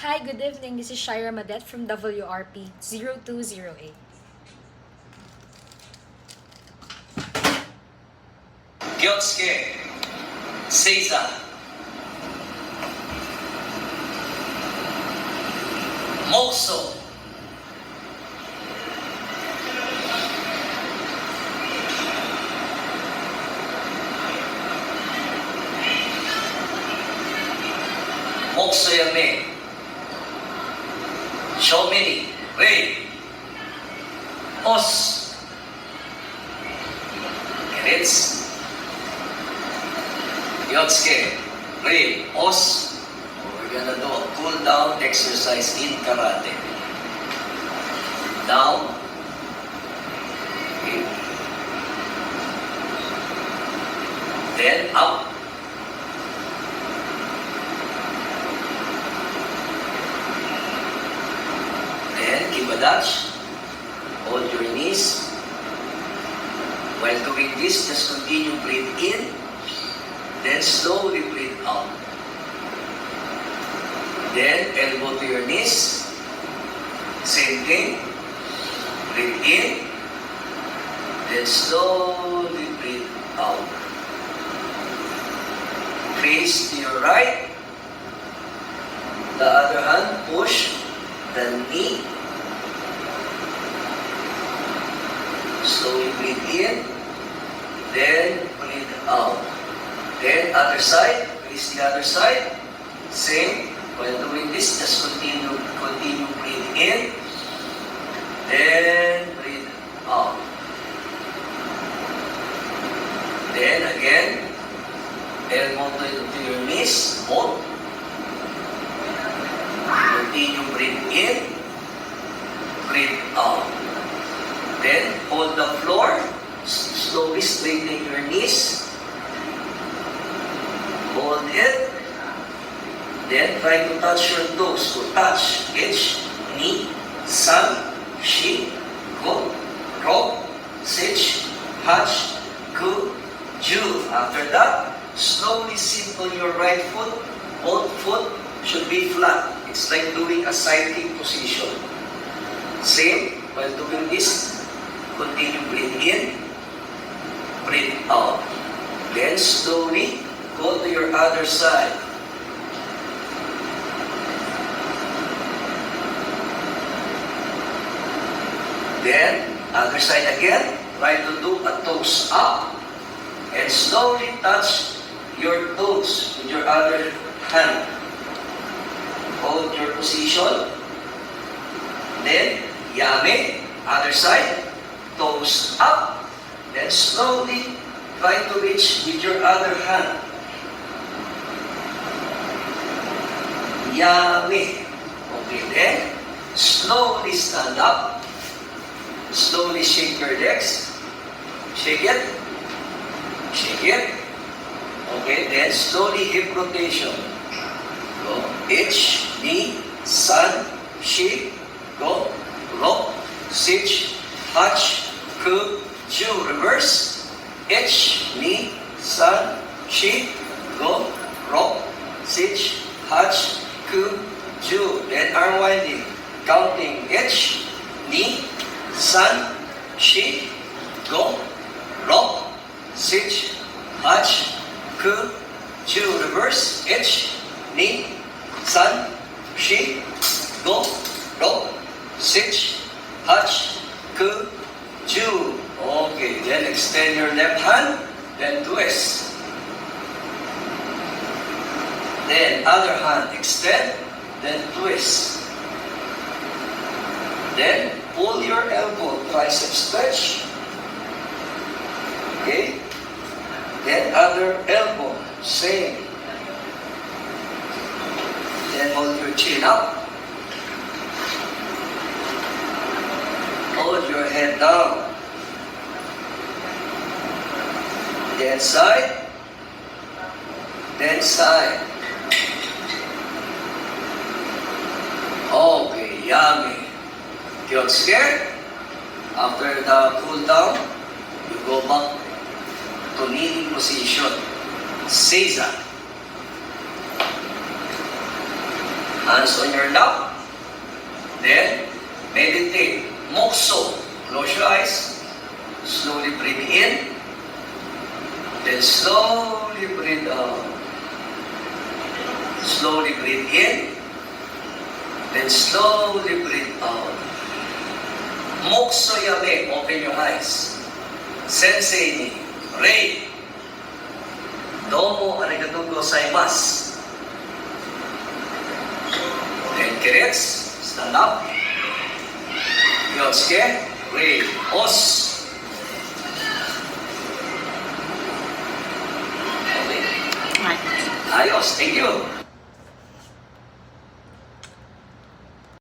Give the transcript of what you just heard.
Hi, good evening. This is Shira Madet from WRP 0208. 気をつけ、星座、妄想、木素やめ、正面に、ウェイ、押す、レッツ、気をつけ、ウェイ、押す。We're gonna do a cool down exercise in karate. Down. Okay. Then up. Then give a dash. Hold your knees. While doing this, just continue breathe in. Then slowly breathe out. Then elbow to your knees. Same thing. Breathe in. Then slowly breathe out. Face to your right. The other hand, push the knee. Slowly breathe in. Then breathe out. Then other side, face the other side. Same. While doing this, just continue breathe in. Then breathe out. Then again, elbow to your knees, hold. Continue breathe in, breathe out. Then hold the floor, slowly straighten your knees. Hold it. Then try to touch your toes. So touch each knee, sun, shi, go, ro, sich, hach, ku, ju. After that, slowly sit on your right foot. Both foot should be flat. It's like doing a side kick position. Same, while doing this, continue breathe in, breathe out. Then slowly go to your other side. Then, other side again. Try to do a toes up. And slowly touch your toes with your other hand. Hold your position. Then, yame. Other side. Toes up. Then slowly try to reach with your other hand. Yame. Okay, then slowly stand up. Slowly shake your legs. Shake it. Shake it. Okay, then slowly hip rotation. Go. H, knee, sun, shi, go, rock, sich, hach, ku, ju. Reverse. H, knee, sun, shi, go, rock, sich, hach, ku, ju. Then arm winding. Counting H, knee, sun, shi, go, rock, sich, hach, ku, ju. Reverse. H, knee, sun, shi, go, rock, sich, hach, ku, ju. Okay, then extend your left hand, then twist. Then other hand, extend, then twist. Then pull your elbow, tricep stretch. Okay? Then other elbow, same. Then hold your chin up. Hold your head down. Then side. Then side. Okay, yummy. Kyotsuke. After the cool down, you go back to kneeling position. Seiza. Hands on your lap. Then, meditate. Mokso. Close your eyes. Slowly breathe in. Then slowly breathe out. Slowly breathe in. Then slowly breathe out. Mokso yame. Open your eyes. Sensei ni. Rei. Domo arigatou gozaimasu. Then kirets. Stand up. Yotsuke. Rei. Os. Okay. Ayos. Thank you.